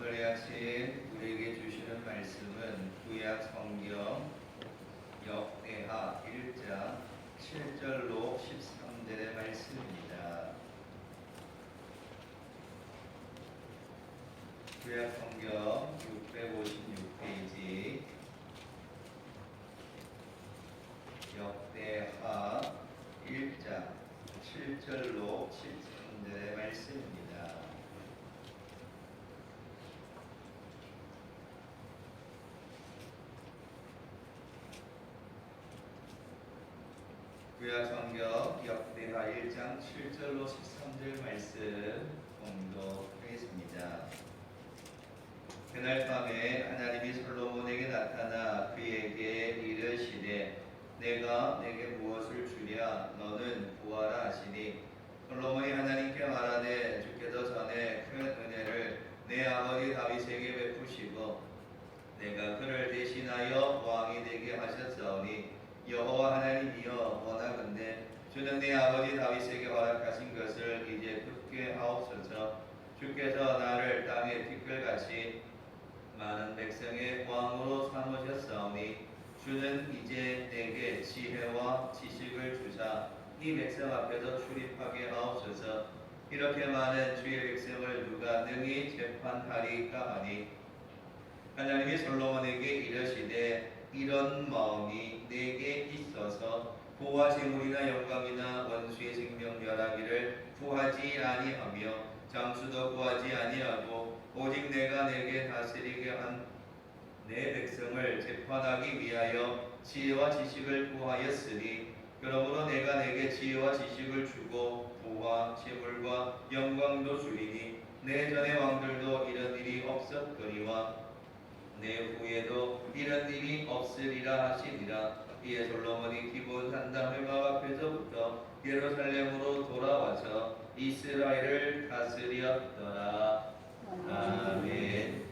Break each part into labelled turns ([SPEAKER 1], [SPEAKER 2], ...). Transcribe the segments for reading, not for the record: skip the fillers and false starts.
[SPEAKER 1] 오늘 이 아침 우리에게 주시는 말씀은 구약 성경 역대하 1장 7절로 13절의 말씀입니다. 구약 성경 656페이지 역대하 1장 7절로 13절의 말씀입니다. 구약 성경 역대하 1장 7절로 13절 말씀 공독하겠습니다. 그날 밤에 하나님이 솔로몬에게 나타나 그에게 이르시되 내가 내게 무엇을 주랴 너는 구하라 하시니 솔로몬이 하나님께 말하되 주께서 전에 큰 은혜를 내 아버지 다윗에게 베푸시고 내가 그를 대신하여 왕이 되게 하셨사오니 여호와 하나님이여 원하건대 주는 내 아버지 다윗에게 허락하신 것을 이제 굳게 하옵소서. 주께서 나를 땅의 티끌같이 많은 백성의 왕으로 삼으셨사오니 주는 이제 내게 지혜와 지식을 주사 이 백성 앞에서 출입하게 하옵소서. 이렇게 많은 주의 백성을 누가 능히 재판하리까 하니 하나님이 솔로몬에게 이르시되 이런 마음이 내게 있어서 부와 재물이나 영광이나 원수의 생명 멸하기를 구하지 아니하며 장수도 구하지 아니하고 오직 내가 내게 다스리게 한 내 백성을 재판하기 위하여 지혜와 지식을 구하였으니 그러므로 내가 내게 지혜와 지식을 주고 부와 재물과 영광도 주리니 내 전의 왕들도 이런 일이 없었거니와 내 후에도 이런 일이 없으리라 하시니라. 이에 솔로몬이 기브온 산당 회막 앞에서부터 예루살렘으로 돌아와서 이스라엘을 다스렸더라. 아멘.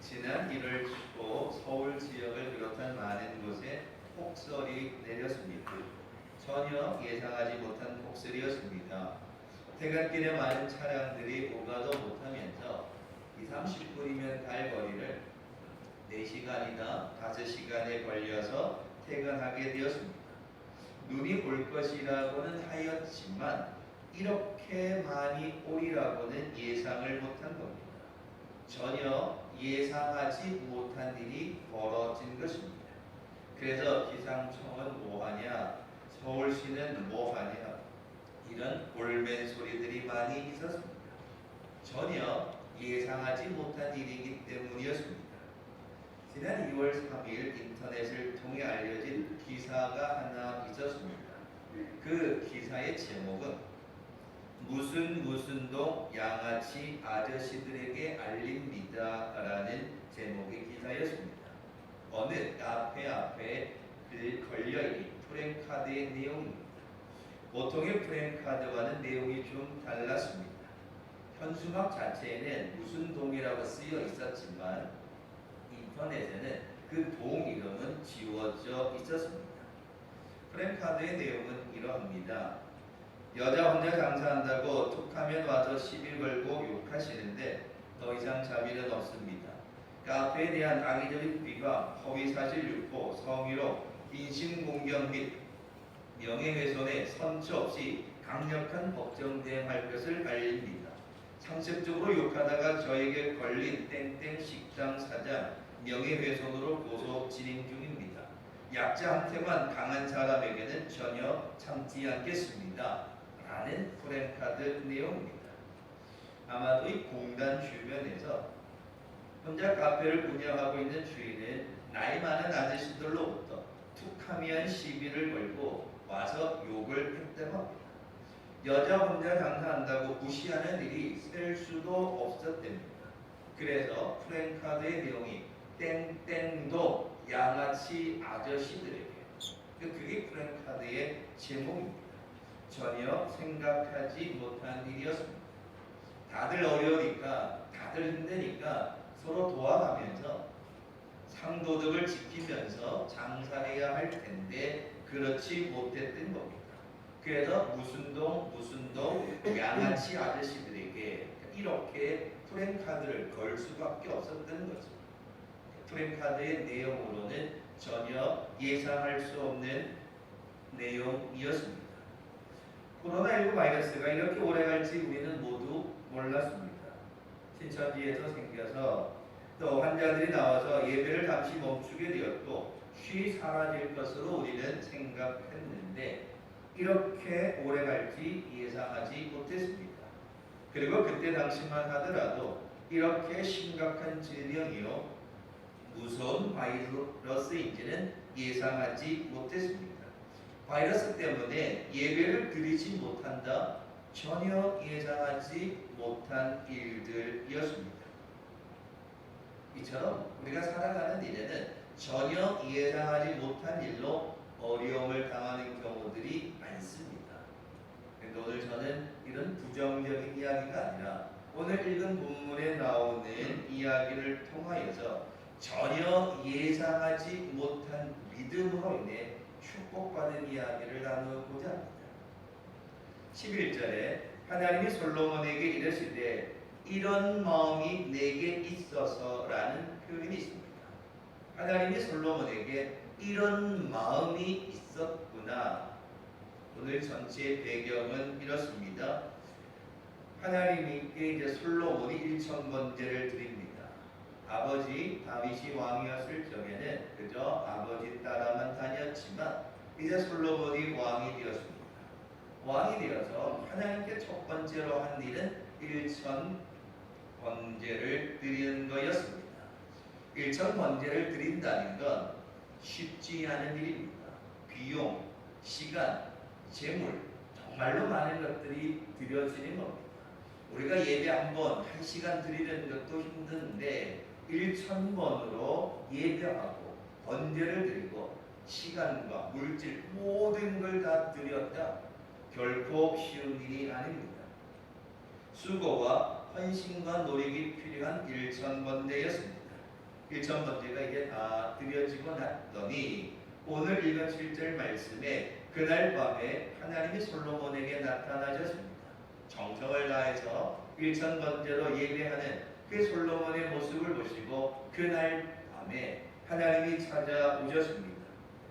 [SPEAKER 1] 지난 1월 초 서울 지역을 비롯한 많은 곳에 폭설이 내렸습니다. 전혀 예상하지 못한 폭설이었습니다. 퇴근길에 많은 차량들이 오가도 못하면서 20-30분이면 갈 거리를 4시간이나 5시간에 걸려서 퇴근하게 되었습니다. 눈이 올 것이라고는 하였지만 이렇게 많이 오리라고는 예상을 못한 겁니다. 전혀 예상하지 못한 일이 벌어진 것입니다. 그래서 기상청은 뭐하냐, 서울시는 뭐하냐, 이런 볼멘 소리들이 많이 있었습니다. 전혀 예상하지 못한 일이기 때문이었습니다. 지난 2월 3일 인터넷을 통해 알려진 기사가 하나 있었습니다. 그 기사의 제목은 무슨동 양아치 아저씨들에게 알립니다 라는 제목의 기사였습니다. 어느 카페 앞에 걸려있는 프랜카드의 내용입니다. 보통의 프랜카드와는 내용이 좀 달랐습니다. 현수막 자체에는 무슨 동이라고 쓰여 있었지만 인터넷에는 그 동 이름은 지워져 있었습니다. 프랜카드의 내용은 이러합니다. 여자 혼자 장사한다고 툭하면 와서 시비 걸고 욕하시는데 더 이상 자비는 없습니다. 카페에 대한 악의적인 비방, 허위사실 유포, 성희롱, 인신공격 및 명예훼손에 선처 없이 강력한 법정 대응할 것을 알립니다. 상습적으로 욕하다가 저에게 걸린 땡땡 식당 사장 명예훼손으로 고소 진행 중입니다. 약자한테만 강한 사람에게는 전혀 참지 않겠습니다. 라는 프랜카드 내용입니다. 아마도 이 공단 주변에서 혼자 카페를 운영하고 있는 주인은 나이 많은 아저씨들로부터 툭하면 시비를 걸고 와서 욕을 했다고 합니다. 여자 혼자 장사한다고 무시하는 일이 있을 수도 없었답니다. 그래서 프랜카드의 내용이 땡땡도 양아치 아저씨들에게, 그게 프랜카드의 제목입니다. 전혀 생각하지 못한 일이었습니다. 다들 어려우니까, 다들 힘드니까 서로 도와가면서 상도덕을 지키면서 장사해야 할 텐데 그렇지 못했던 겁니다. 그래서 무슨 동 양아치 아저씨들에게 이렇게 프랭카드를 걸 수밖에 없었던 거죠. 프랭카드의 내용으로는 전혀 예상할 수 없는 내용이었습니다. 코로나19 바이러스가 이렇게 오래 갈지 우리는 모두 몰랐습니다. 신천지에서 생겨서 또 환자들이 나와서 예배를 잠시 멈추게 되었고 쉬 사라질 것으로 우리는 생각했는데 이렇게 오래 갈지 예상하지 못했습니다. 그리고 그때 당시만 하더라도 이렇게 심각한 질병이요 무서운 바이러스인지는 예상하지 못했습니다. 바이러스 때문에 예배를 드리지 못한다? 전혀 예상하지 못한 일들이었습니다. 이처럼 우리가 살아가는 일에는 전혀 예상하지 못한 일로 어려움을 당하는 경우들이 많습니다. 그런데 오늘 저는 이런 부정적인 이야기가 아니라 오늘 읽은 본문에 나오는 이야기를 통하여서 전혀 예상하지 못한 믿음으로 인해 축복받은 이야기를 나누고자 합니다. 11절에 하나님이 솔로몬에게 이르시되 이런 마음이 내게 있어서라는 표현이 있습니다. 하나님이 솔로몬에게 이런 마음이 있었구나. 오늘 전체의 배경은 이렇습니다. 하나님께 이제 솔로몬이 일천번제를 드립니다. 아버지 다윗이 왕이었을 적에는 그저 아버지 따라만 다녔지만 이제 솔로몬이 왕이 되었습니다. 왕이 되어서 하나님께 첫 번째로 한 일은 일천번제를 드리는 거였습니다. 일천번제를 드린다는 건 쉽지 않은 일입니다. 비용, 시간, 재물 정말로 많은 것들이 드려지는 겁니다. 우리가 예배 한 번, 1시간 드리는 것도 힘든데 1,000번으로 예배하고 번제를 드리고 시간과 물질 모든 걸 다 드렸다. 결코 쉬운 일이 아닙니다. 수고와 헌신과 노력이 필요한 1,000번제였습니다. 1,000번제가 이제 다 드려지고 났더니 오늘 읽은 7절 말씀에 그날 밤에 하나님이 솔로몬에게 나타나셨습니다. 정성을 다해서 1,000번제로 예배하는 그 솔로몬의 모습을 보시고 그날 밤에 하나님이 찾아오셨습니다.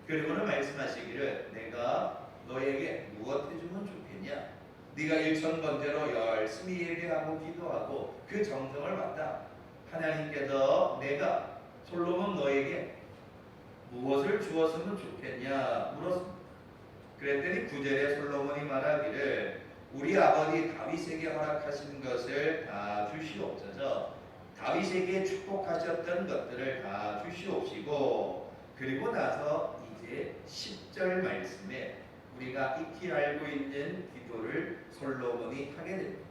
[SPEAKER 1] 그리고는 말씀하시기를 내가 너에게 무엇 해주면 좋겠냐? 네가 1,000번제로 열심히 예배하고 기도하고 그 정성을 받다. 하나님께서 내가 솔로몬 너에게 무엇을 주었으면 좋겠냐 물었습니다. 그랬더니 9절에 솔로몬이 말하기를 우리 아버지 다윗에게 허락하신 것을 다 주시옵소서. 다윗에게 축복하셨던 것들을 다 주시옵시고 그리고 나서 이제 10절 말씀에 우리가 익히 알고 있는 기도를 솔로몬이 하게 됩니다.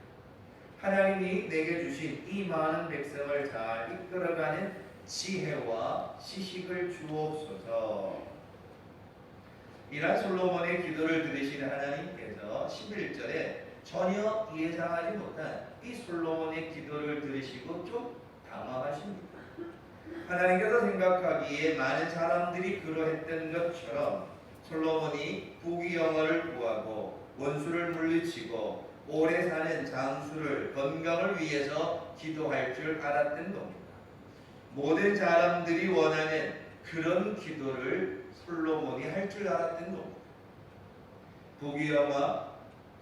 [SPEAKER 1] 하나님이 내게 주신 이 많은 백성을 잘 이끌어가는 지혜와 지식을 주옵소서. 이러한 솔로몬의 기도를 들으신 하나님께서 11절에 전혀 예상하지 못한 이 솔로몬의 기도를 들으시고 좀 당황하십니다. 하나님께서 생각하기에 많은 사람들이 그러했던 것처럼 솔로몬이 부귀영화를 구하고 원수를 물리치고 오래 사는 장수를 건강을 위해서 기도할 줄 알았던 겁니다. 모든 사람들이 원하는 그런 기도를 솔로몬이 할 줄 알았던 겁니다. 부귀영화,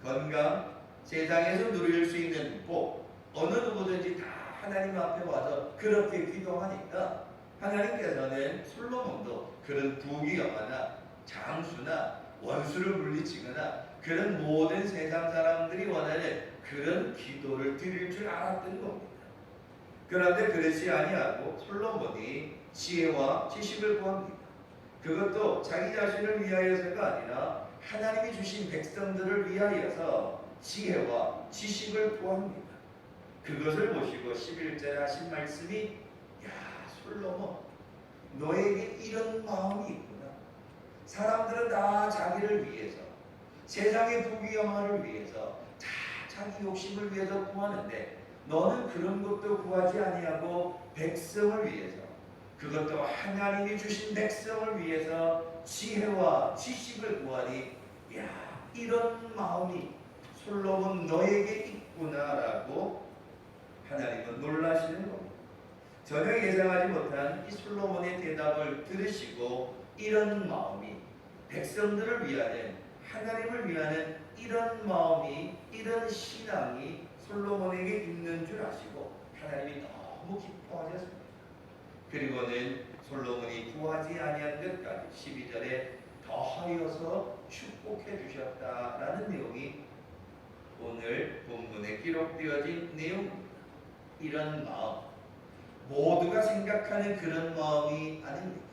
[SPEAKER 1] 건강, 세상에서 누릴 수 있는 복, 어느 누구든지 다 하나님 앞에 와서 그렇게 기도하니까 하나님께서는 솔로몬도 그런 부귀영화나 장수나 원수를 물리치거나 그런 모든 세상 사람들이 원하는 그런 기도를 드릴 줄 알았던 겁니다. 그런데 그렇지 아니하고 솔로몬이 지혜와 지식을 구합니다. 그것도 자기 자신을 위하여서가 아니라 하나님이 주신 백성들을 위하여서 지혜와 지식을 구합니다. 그것을 보시고 11절에 하신 말씀이 야 솔로몬 너에게 이런 마음이 있구나. 사람들은 다 자기를 위해서 세상의 부귀영화를 위해서 다 자기 욕심을 위해서 구하는데 너는 그런 것도 구하지 아니하고 백성을 위해서 그것도 하나님이 주신 백성을 위해서 지혜와 지식을 구하니 야 이런 마음이 솔로몬 너에게 있구나라고 하나님은 놀라시는 겁니다. 전혀 예상하지 못한 이 솔로몬의 대답을 들으시고 이런 마음이 백성들을 위하는 하나님을 위하는 이런 마음이 이런 신앙이 솔로몬에게 있는 줄 아시고 하나님이 너무 기뻐하셨습니다. 그리고는 솔로몬이 구하지 아니한 것까지 12절에 더하여서 축복해 주셨다라는 내용이 오늘 본문에 기록되어진 내용입니다. 이런 마음, 모두가 생각하는 그런 마음이 아닙니다.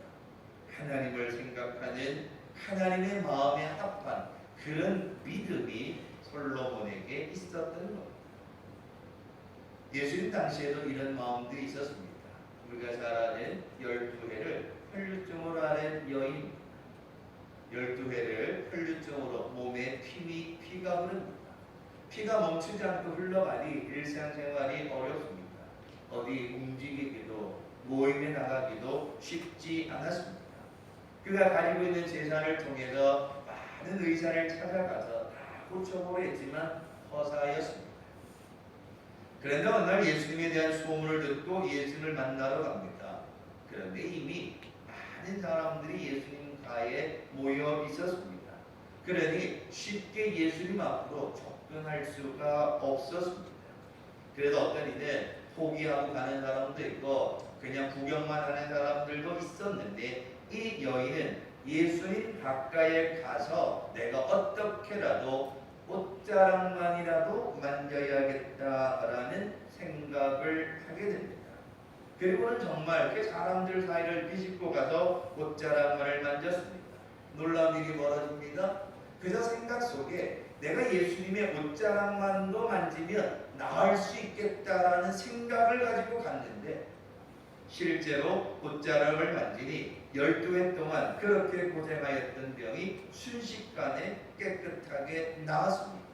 [SPEAKER 1] 하나님을 생각하는 하나님의 마음에 합한 그런 믿음이 솔로몬에게 있었던 겁니다. 예수님 당시에도 이런 마음들이 있었습니다. 우리가 잘 아는 12회를 혈류증으로 앓은 여인, 12회를 혈류증으로 몸에 피가 흐릅니다. 피가 멈추지 않고 흘러가니 일상생활이 어렵습니다. 어디 움직이기도 모임에 나가기도 쉽지 않았습니다. 그가 가지고 있는 재산을 통해서 많은 의사를 찾아가서 다 고쳐보려 했지만 허사였습니다. 그런데 어느 날 예수님에 대한 소문을 듣고 예수님을 만나러 갑니다. 그런데 이미 많은 사람들이 예수님 가에 모여 있었습니다. 그러니 쉽게 예수님 앞으로 접근할 수가 없었습니다. 그래도 어떤 이는 포기하고 가는 사람도 있고 그냥 구경만 하는 사람들도 있었는데 이 여인은 예수님 가까이에 가서 내가 어떻게라도 옷자락만이라도 만져야겠다라는 생각을 하게 됩니다. 그리고는 정말 그 사람들 사이를 비집고 가서 옷자락만을 만졌습니다. 놀라운 일이 벌어집니다. 그저 생각 속에 내가 예수님의 옷자락만도 만지면 나을 수 있겠다라는 생각을 가지고 갔는데 실제로 옷자락을 만지니 12회 동안 그렇게 고생하였던 병이 순식간에 깨끗하게 나았습니다.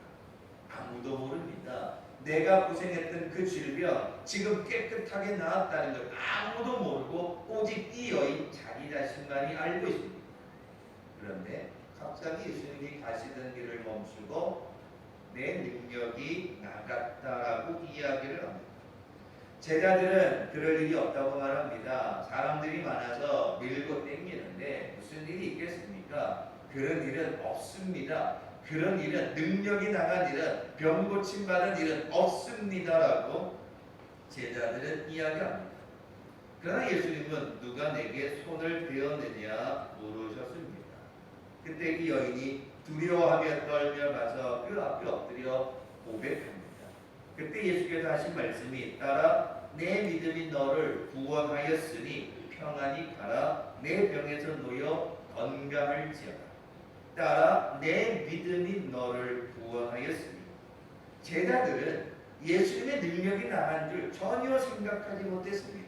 [SPEAKER 1] 아무도 모릅니다. 내가 고생했던 그 질병 지금 깨끗하게 나았다는 걸 아무도 모르고 오직 이 여인 자기 자신만이 알고 있습니다. 그런데 갑자기 예수님이 가시던 길을 멈추고 내 능력이 나갔다라고 이야기를 합니다. 제자들은 그럴 일이 없다고 말합니다. 사람들이 많아서 밀고 땡기는데 무슨 일이 있겠습니까? 그런 일은 없습니다. 그런 일은 능력이 나간 일은 병 고침 받은 일은 없습니다라고 제자들은 이야기합니다. 그러나 예수님은 누가 내게 손을 대었느냐 물으셨습니다. 그때 이 여인이 두려워하며 떨며 가서 그 앞에 엎드려 고백합니다. 그때 예수께서 하신 말씀이 따라 내 믿음이 너를 구원하였으니 평안히 가라 내 병에서 놓여 건강할지어다. 따라 내 믿음이 너를 구원하였으니 제자들은 예수님의 능력이 나간 줄 전혀 생각하지 못했습니다.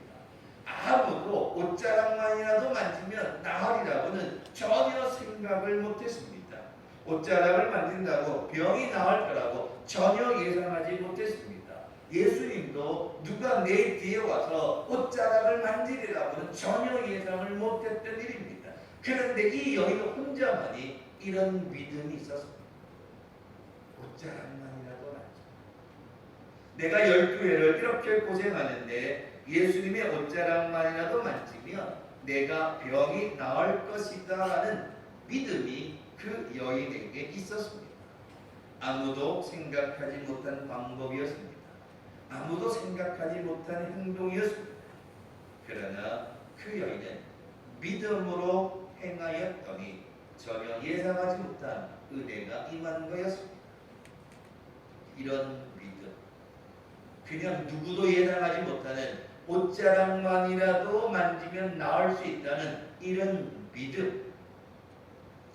[SPEAKER 1] 아무도 옷자락만이라도 만지면 나으리라고는 전혀 생각을 못했습니다. 옷자락을 만진다고 병이 나을 거라고 전혀 예상하지 못했습니다. 예수님도 누가 내 뒤에 와서 옷자락을 만지리라고는 전혀 예상을 못했던 일입니다. 그런데 이 여인 혼자만이 이런 믿음이 있었습니다. 옷자락만이라도 만져. 내가 12회를 이렇게 고생하는데 예수님의 옷자락만이라도 만지면 내가 병이 나을 것이다 라는 믿음이 그 여인에게 있었습니다. 아무도 생각하지 못한 방법이었습니다. 아무도 생각하지 못한 행동이었습니다. 그러나 그 여인은 믿음으로 행하였더니 전혀 예상하지 못한 은혜가 임한 거였습니다. 이런 믿음, 그냥 누구도 예상하지 못하는 옷자락만이라도 만지면 나을 수 있다는 이런 믿음,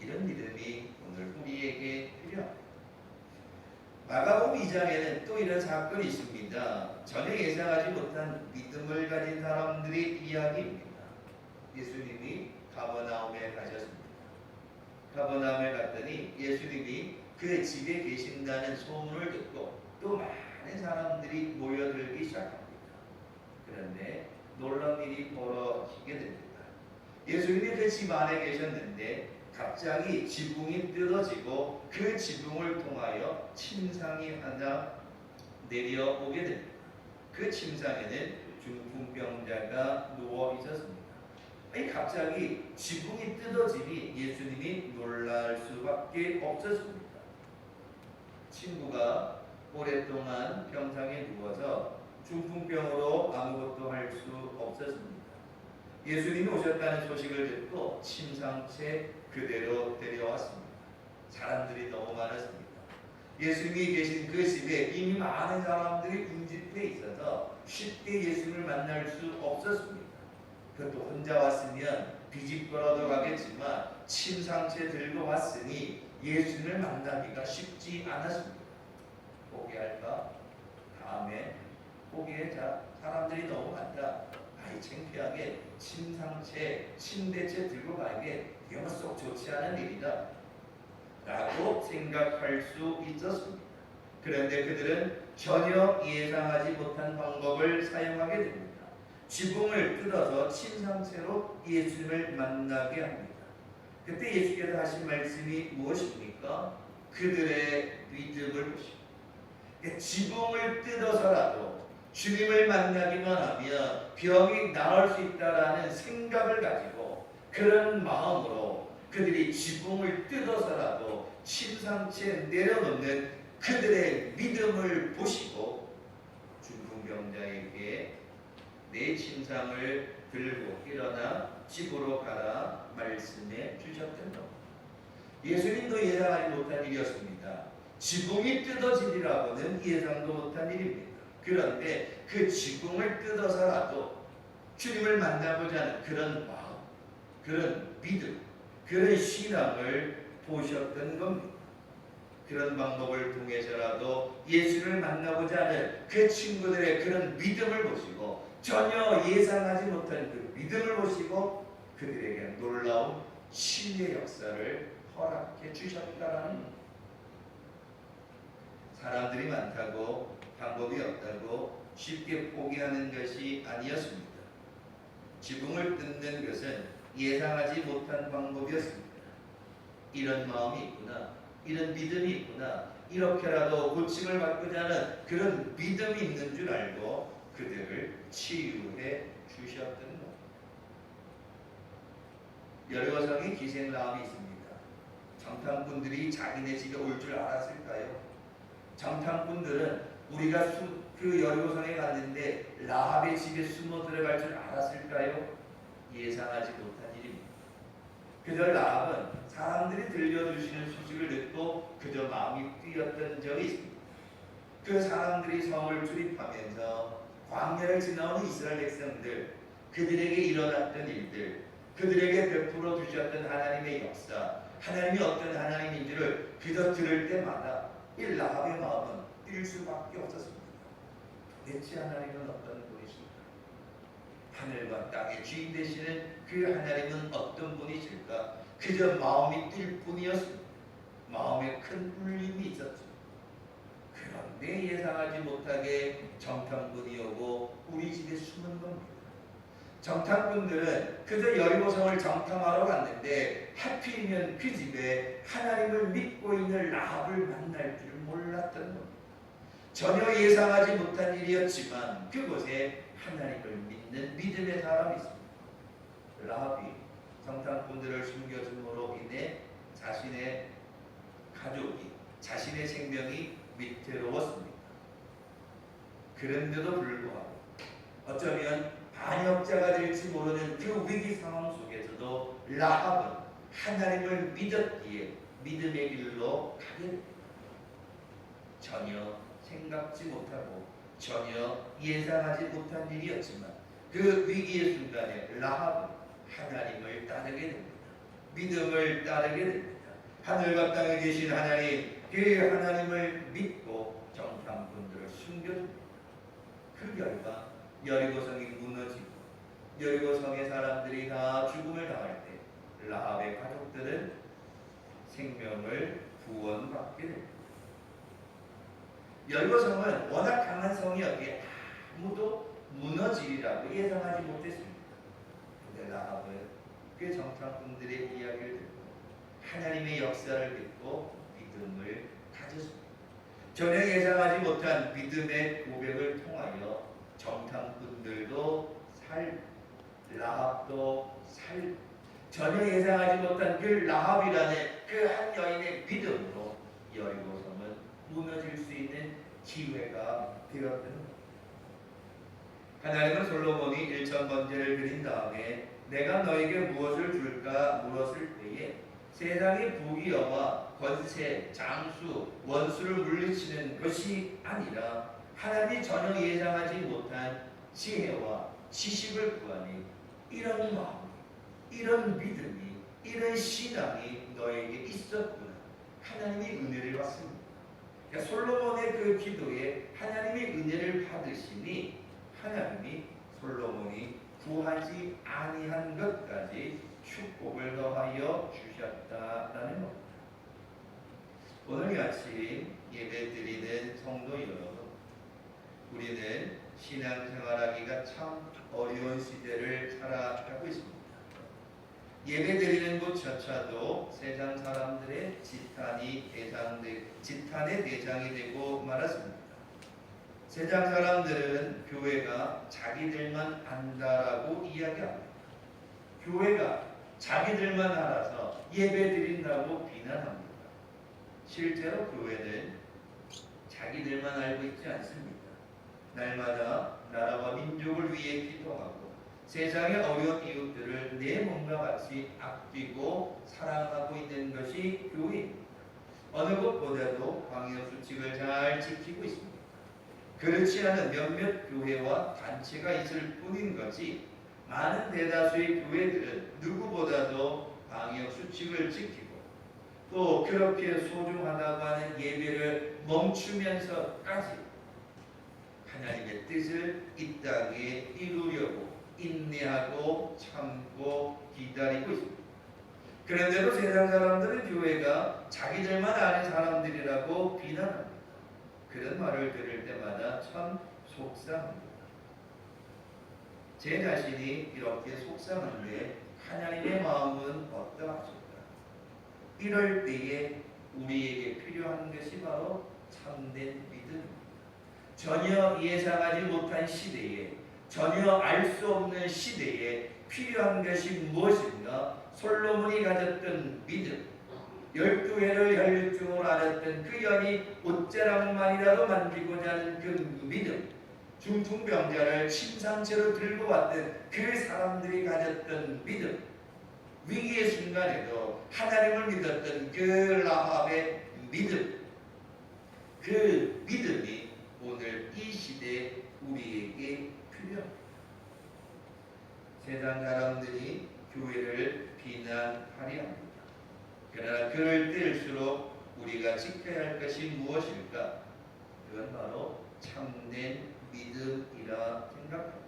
[SPEAKER 1] 이런 믿음이 오늘 우리에게 필요합니다. 마가복음 2장에는 또 이런 사건이 있습니다. 전혀 예상하지 못한 믿음을 가진 사람들의 이야기입니다. 예수님이 가버나움에 가셨습니다. 가버나움에 갔더니 예수님이 그 집에 계신다는 소문을 듣고 또 많은 사람들이 모여들기 시작합니다. 그런데 놀라운 일이 벌어지게 됩니다. 예수님이 그 집 안에 계셨는데 갑자기 지붕이 뜯어지고 그 지붕을 통하여 침상이 하나 내려오게 됩니다. 그 침상에는 중풍병자가 누워 있었습니다. 갑자기 지붕이 뜯어지니 예수님이 놀랄 수밖에 없었습니다. 친구가 오랫동안 병상에 누워서 중풍병으로 아무것도 할 수 없었습니다. 예수님이 오셨다는 소식을 듣고 침상채 그대로 데려왔습니다. 사람들이 너무 많았습니다. 예수님이 계신 그 집에 이미 많은 사람들이 군집해 있어서 쉽게 예수님을 만날 수 없었습니다. 그것도 혼자 왔으면 비집거려도 가겠지만 침상채 들고 왔으니 예수님을 만나기가 쉽지 않았습니다. 포기할까? 다음에 포기하자. 사람들이 너무 많다. 창피하게 침상채, 침대채 들고 가기에 이건 썩 좋지 않은 일이다 라고 생각할 수 있었습니다. 그런데 그들은 전혀 예상하지 못한 방법을 사용하게 됩니다. 지붕을 뜯어서 침상채로 예수님을 만나게 합니다. 그때 예수께서 하신 말씀이 무엇입니까? 그들의 믿음을 보시고 지붕을 뜯어서라도 주님을 만나기만 하면 병이 나을 수 있다라는 생각을 가지고 그런 마음으로 그들이 지붕을 뜯어서라도 침상채에 내려놓는 그들의 믿음을 보시고 중풍병자에게 내 침상을 들고 일어나 집으로 가라 말씀해 주셨던 겁니다. 예수님도 예상하지 못한 일이었습니다. 지붕이 뜯어지리라고는 예상도 못한 일입니다. 그런데 그 지붕을 뜯어서라도 주님을 만나보자는 그런 마음, 그런 믿음, 그런 신앙을 보셨던 겁니다. 그런 방법을 통해서라도 예수를 만나보자는 그 친구들의 그런 믿음을 보시고 전혀 예상하지 못한 그 믿음을 보시고 그들에게 놀라운 신의 역사를 허락해 주셨다라는 겁니다. 사람들이 많다고 방법이 없다고 쉽게 포기하는 것이 아니었습니다. 지붕을 뜯는 것은 예상하지 못한 방법이었습니다. 이런 마음이 있구나, 이런 믿음이 있구나, 이렇게라도 고침을 받고자 하는 그런 믿음이 있는 줄 알고 그들을 치유해 주셨던 겁니다. 여리고성에 기생라합이 있습니다. 정탐꾼들이 자기네 집에 올 줄 알았을까요? 정탐꾼들은 우리가 그 여리고성에 갔는데 라합의 집에 숨어 들어갈 줄 알았을까요? 예상하지 못한 일입니다. 그저 라합은 사람들이 들려주시는 소식을 듣고 그저 마음이 뛰었던 적이 있습니다. 그 사람들이 성을 출입하면서 광야를 지나오는 이스라엘 백성들, 그들에게 일어났던 일들, 그들에게 베풀어 주셨던 하나님의 역사, 하나님이 어떤 하나님인지를 그저 들을 때마다 이 라합의 마음은 뛸 수밖에 없었습니다. 도대체 하나님은 어떤 분이실까? 하늘과 땅의 주인 되시는 그 하나님은 어떤 분이실까? 그저 마음이 뛸 뿐이었습니다. 마음에 큰 울림이 있었죠. 그런데 예상하지 못하게 정탐꾼이 오고 우리 집에 숨은 겁니다. 정탐꾼들은 그저 여리고성을 정탐하러 갔는데 하필이면 그 집에 하나님을 믿고 있는 라합을 만날 줄 몰랐던 겁니다. 전혀 예상하지 못한 일이었지만 그곳에 하나님을 믿는 믿음의 사람이 있습니다. 라합이 정탐꾼들을 숨겨줌으로 인해 자신의 가족이, 자신의 생명이 위태로웠습니다. 그런데도 불구하고 어쩌면 반역자가 될지 모르는 그 위기 상황 속에서도 라합은 하나님을 믿었기에 믿음의 길로 가게 됩니다. 전혀 생각지 못하고 전혀 예상하지 못한 일이었지만 그 위기의 순간에 라합은 하나님을 따르게 됩니다. 믿음을 따르게 됩니다. 하늘과 땅에 계신 하나님, 그 하나님을 믿고 정탐꾼들을 숨겨줍니다. 그 결과 여리고성이 무너지고 여리고성의 사람들이 다 죽음을 당할 때 라합의 가족들은 생명을 구원받게 됩니다. 여리고성은 워낙 강한 성이었기에 아무도 무너지리라고 예상하지 못했습니다. 그런데 라합은 그 정탐꾼들의 이야기를 듣고 하나님의 역사를 믿고 믿음을 가졌습니다. 전혀 예상하지 못한 믿음의 고백을 통하여 정탐꾼들도 라합도 전혀 예상하지 못한 그 라합이라는 그 한 여인의 믿음으로 여리고 성은 무너질 수 있는 기회가 되었던 것. 하나님은 솔로몬이 일천번제를 드린 다음에 내가 너에게 무엇을 줄까 물었을 때에 세상의 부귀영화, 권세, 장수, 원수를 물리치는 것이 아니라 하나님이 전혀 예상하지 못한 지혜와 지식을 구하니 이런 마음, 이런 믿음이, 이런 신앙이 너에게 있었구나. 하나님이 은혜를 받습니다. 그러니까 솔로몬의 그 기도에 하나님이 은혜를 받으시니 하나님이 솔로몬이 구하지 아니한 것까지 축복을 더하여 주셨다라는 겁니다. 오늘 같이 예배드리는 성도 여러분, 우리는 신앙생활하기가 참 어려운 시대를 살아가고 있습니다. 예배드리는 곳조차도 세상 사람들의 지탄의 대상이 되고 말았습니다. 세상 사람들은 교회가 자기들만 안다라고 이야기합니다. 교회가 자기들만 알아서 예배드린다고 비난합니다. 실제로 교회는 자기들만 알고 있지 않습니다. 날마다 나라와 민족을 위해 기도하고 세상의 어려운 이웃들을 내 몸과 같이 아끼고 사랑하고 있는 것이 교회입니다. 어느 곳보다도 방역수칙을 잘 지키고 있습니다. 그렇지 않은 몇몇 교회와 단체가 있을 뿐인 거지 많은 대다수의 교회들은 누구보다도 방역수칙을 지키고 또 그렇게 소중하다고 하는 예배를 멈추면서까지 하나님의 뜻을 이 땅에 이루려고 인내하고 참고 기다리고 있습니다. 그런데도 세상 사람들은 교회가 자기들만 아는 사람들이라고 비난합니다. 그런 말을 들을 때마다 참 속상합니다. 제 자신이 이렇게 속상한데 하나님의 마음은 어떠하실까? 이럴 때에 우리에게 필요한 것이 바로 참된 믿음입니다. 전혀 예상하지 못한 시대에, 전혀 알 수 없는 시대에 필요한 것이 무엇인가? 솔로몬이 가졌던 믿음, 12해를 혈육중으로 알았던 그 연이 옷자락만이라도 만지고자 하는 그 믿음, 중풍병자를 침상채로 들고 왔던 그 사람들이 가졌던 믿음, 위기의 순간에도 하나님을 믿었던 그 라합의 믿음, 그 믿음이 오늘 이 시대에 우리에게 필요합니다. 세상 사람들이 교회를 비난하려 합니다. 그러나 그럴 때일수록 우리가 지켜야 할 것이 무엇일까? 그건 바로 참된 믿음이라 생각합니다.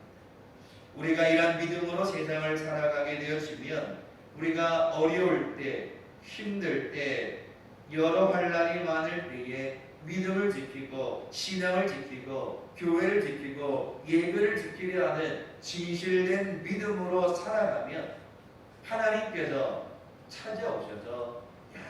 [SPEAKER 1] 우리가 이러한 믿음으로 세상을 살아가게 되었으면 우리가 어려울 때, 힘들 때, 여러 환난이 많을 때에 믿음을 지키고 신앙을 지키고 교회를 지키고 예배를 지키려 하는 진실된 믿음으로 살아가면 하나님께서 찾아오셔서 야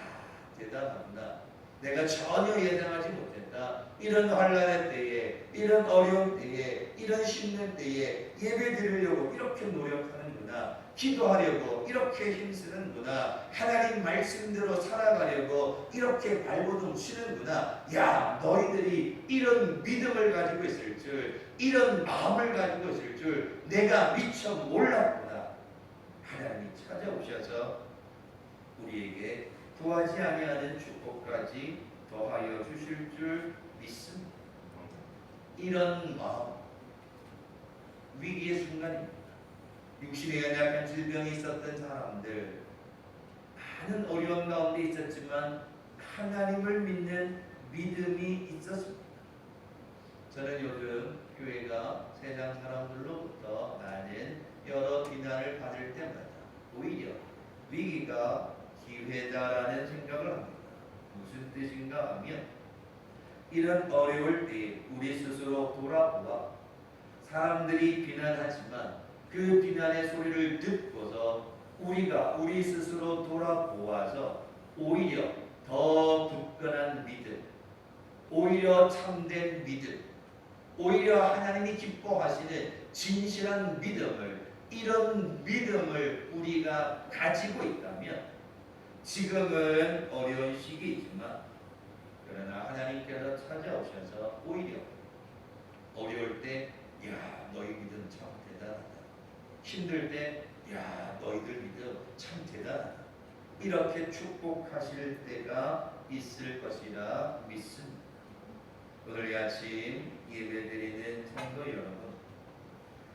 [SPEAKER 1] 대단하구나, 내가 전혀 예상하지 못했다, 이런 환난의 때에, 이런 어려운 때에, 이런 힘든 때에 예배 드리려고 이렇게 노력하는구나, 기도하려고 이렇게 힘쓰는구나, 하나님 말씀대로 살아가려고 이렇게 발버둥 치는구나, 야 너희들이 이런 믿음을 가지고 있을 줄, 이런 마음을 가지고 있을 줄 내가 미처 몰랐구나. 하나님이 찾아오셔서 우리에게 구하지 아니하는 축복까지 더하여 주실 줄 믿습니다. 이런 마음, 위기의 순간입니다. 육신에 연약한 질병이 있었던 사람들, 많은 어려운 가운데 있었지만 하나님을 믿는 믿음이 있었습니다. 저는 요즘 교회가 세상 사람들로부터 많은 여러 비난을 받을 때마다 오히려 위기가 기회다라는 생각을 합니다. 무슨 뜻인가 하면 이런 어려울 때 우리 스스로 돌아보아 사람들이 비난하지만 그 비난의 소리를 듣고서 우리가 우리 스스로 돌아보아서 오히려 더 굳건한 믿음, 오히려 참된 믿음, 오히려 하나님이 기뻐하시는 진실한 믿음을, 이런 믿음을 우리가 가지고 있다면 지금은 어려운 시기이지만 그러나 하나님께서 찾아오셔서 오히려 어려울 때 야 너희 믿음 참 대단하다, 힘들 때 야 너희들 믿음 참 대단하다, 이렇게 축복하실 때가 있을 것이라 믿습니다. 오늘 이 아침 예배드리는 성도 여러분,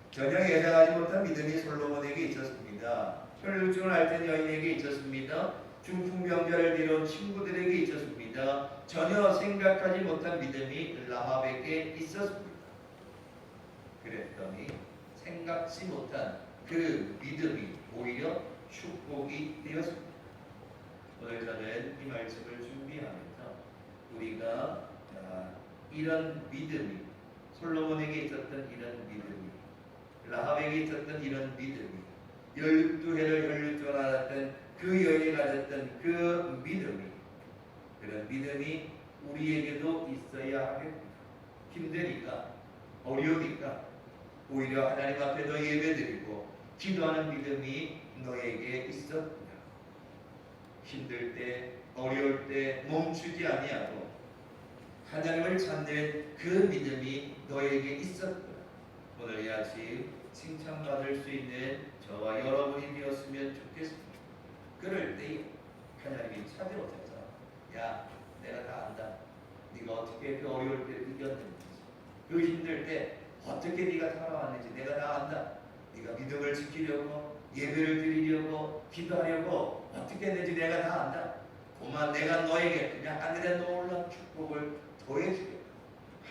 [SPEAKER 1] 전혀 예상하지 못한 믿음이 솔로몬에게 있었습니다. 혈루증을 앓던 여인에게 있었습니다. 중풍병자를 데려온 친구들에게 있었습니다. 전혀 생각하지 못한 믿음이 라합에게 있었습니다. 그랬더니 생각지 못한 그 믿음이 오히려 축복이 되었습니다. 오늘 저는 이 말씀을 준비하면서 우리가 이런 믿음이, 솔로몬에게 있었던 이런 믿음이, 라합에게 있었던 이런 믿음이, 12해를 혈루증을 앓았던 그 여인이 가졌던 그 믿음이, 그런 믿음이 우리에게도 있어야 하겠구나. 힘드니까, 어려우니까 오히려 하나님 앞에 너 예배드리고 기도하는 믿음이 너에게 있었구나. 힘들 때, 어려울 때 멈추지 아니하고 하나님을 찾는 그 믿음이 너에게 있었구나. 오늘 이 아침 칭찬받을 수 있는 저와 여러분이 되었으면 좋겠습니다. 그럴 때 하나님이 찾아오셔서 야 내가 다 안다, 네가 어떻게 그 어려울 때 이겼는지, 그 힘들 때 어떻게 네가 살아왔는지 내가 다 안다. 네가 믿음을 지키려고, 예배를 드리려고, 기도하려고 어떻게 했는지 내가 다 안다. 그만 내가 너에게 그냥 하늘의 놀라운 축복을 더해주겠다.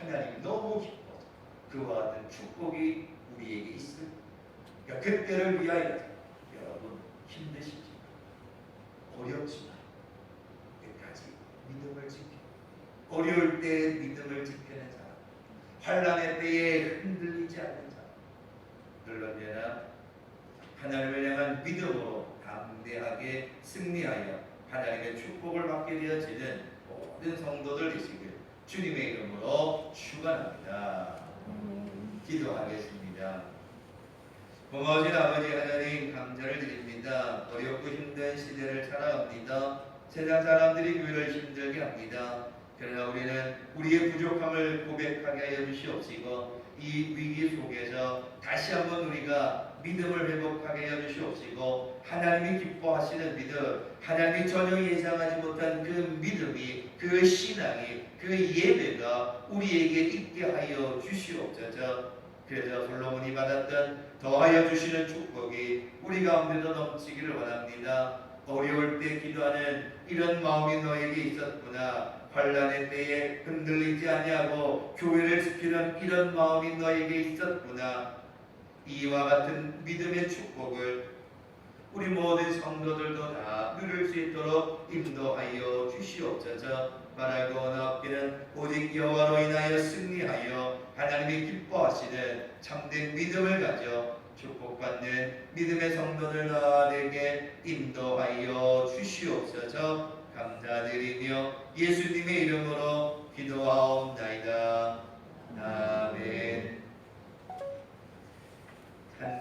[SPEAKER 1] 하나님이 너무 기뻐서 그와 같은 축복이 우리에게 있을, 그러니까 그때를 위하여 여러분 힘드시지만 어렵지만 끝까지 믿음을 지키고, 어려울 때 믿음을 지키는 사람, 환난의 때에 흔들리지 않는 사람, 언제나 하나님을 향한 믿음으로 담대하게 승리하여 하나님의 축복을 받게 되어지는 모든 성도들 되시길 주님의 이름으로 축원합니다. 기도하겠습니다. 고마우신 아버지 하나님, 감사를 드립니다. 어렵고 힘든 시대를 살아갑니다. 세상 사람들이 교회를 힘들게 합니다. 그러나 우리는 우리의 부족함을 고백하게 하여 주시옵시고, 이 위기 속에서 다시 한번 우리가 믿음을 회복하게 하여 주시옵시고, 하나님이 기뻐하시는 믿음, 하나님이 전혀 예상하지 못한 그 믿음이, 그 신앙이, 그 예배가 우리에게 있게 하여 주시옵소서. 그래서 솔로몬이 받았던 더하여 주시는 축복이 우리 가운데도 넘치기를 원합니다. 어려울 때 기도하는 이런 마음이 너에게 있었구나. 환난의 때에 흔들리지 아니하고 교회를 지키는 이런 마음이 너에게 있었구나. 이와 같은 믿음의 축복을 우리 모든 성도들도 다 누릴 수 있도록 인도하여 주시옵소서. 말하고 얻기는 오직 여호와로 인하여 승리하여 하나님이 기뻐하시는 참된 믿음을 가져 축복받는 믿음의 성도들 나에게 인도하여 주시옵소서. 감사드리며 예수님의 이름으로 기도하옵나이다.